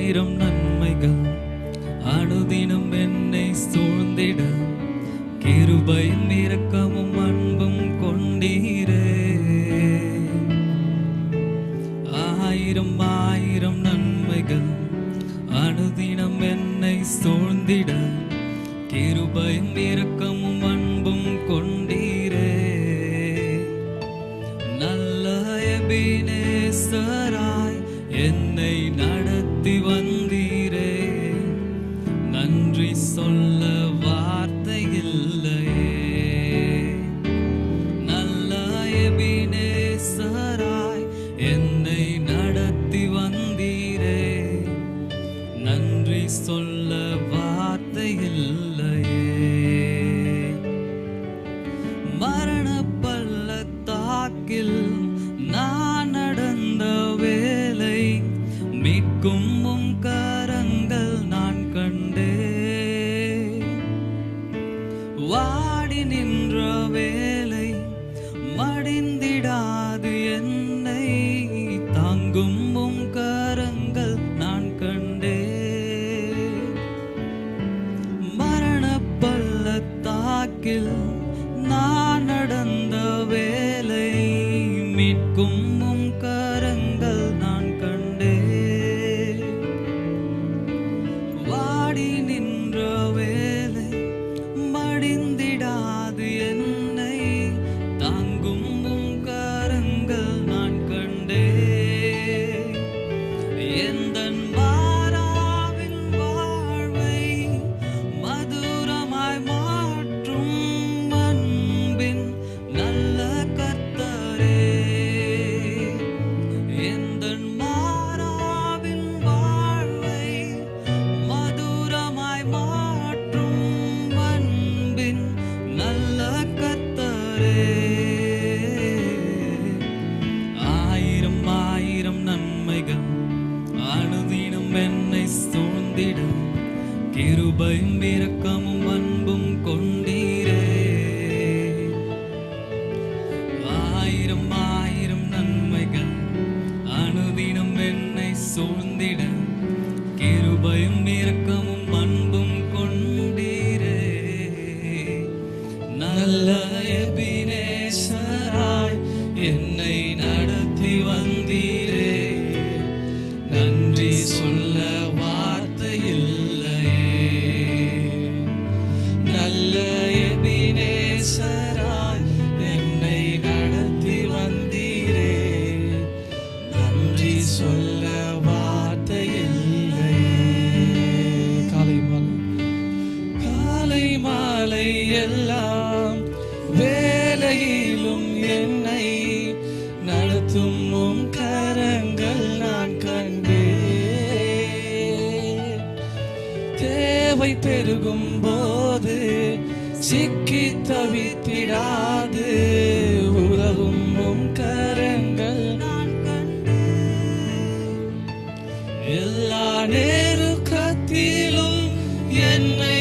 ஆயிரம் நன்மைகள் அனுதினம் என்னை சூழ்ந்திட கிருபையும் இரக்கமும் அன்பும் கொண்டீரே. ஆயிரம் ஆயிரம் நன்மைகள் அனுதினம் என்னை சூழ்ந்திட கிருபையும் இரக்கமும் அன்பும் கொண்டீரே. நல்ல எபினேசராய் என்னை நடத்தி வந்தீரே. நன்றி சொல்ல வார்த்தை இல்லையே. நல்ல எபினேசராய் என்னை நடத்தி வந்தீரே. நன்றி சொல்ல வார்த்தை இல்லையே. மரண பள்ளத்தாக்கில் நான் நடந்த வேலை மீட்கும் உம் கரங்கள் நான் கண்டே. வாடி நின்ற வேலை மடிந்திடாது என்னை தாங்கும் உம் கரங்கள் நான் கண்டே. மரண பள்ளத்தாக்கில் நான் நடந்த வேலை மீட்கும் உம் கரங்கள் நான் கண்டே. வாடி நின்ற வேலை மடிந்திடாது என்னை தாங்கும் உம் கரங்கள் நான் கண்டே. எந்தன் மாறாவின் வாழ்வை மதுரமாய் மாற்றும் அன்பின் நல்ல கர்த்தரே. எந்தன் மாறாவின் வாழ்வை மதுரமாய் மாற்றும் அன்பின் நல்ல கர்த்தரே. ஆயிரம் ஆயிரம் நன்மைகள் அனுதினம் என்னை சூழ்ந்திட கிருபையும் இரக்கமும் அன்பும் கொண்டீரே. ஆயிரம் ஆயிரம் நன்மைகள் அனுதினம் என்னை சூழ்ந்திட கிருபையும் இரக்கமும் அன்பும் கொண்டீரே. நல்ல எபினேசராய் என்னை நடத்தி வந்தீரே. நன்றி சொல்ல வார்த்தை இல்லையே. நல்ல எபினேசராய் என்னை நடத்தி வந்தீரே. நன்றி சொல்ல வார்த்தை இல்லையே. காலை மாலை எல்லாம் வேலையிலும் என்னை நடத்தும் உம் கரங்கள் நான் கண்டேன். தேவை பெருகும் போது சிக்கி தவித்திடாது உதவும் உம் கரங்கள் நான் கண்டேன். எல்லா நேருக்கத்திலும் என்னை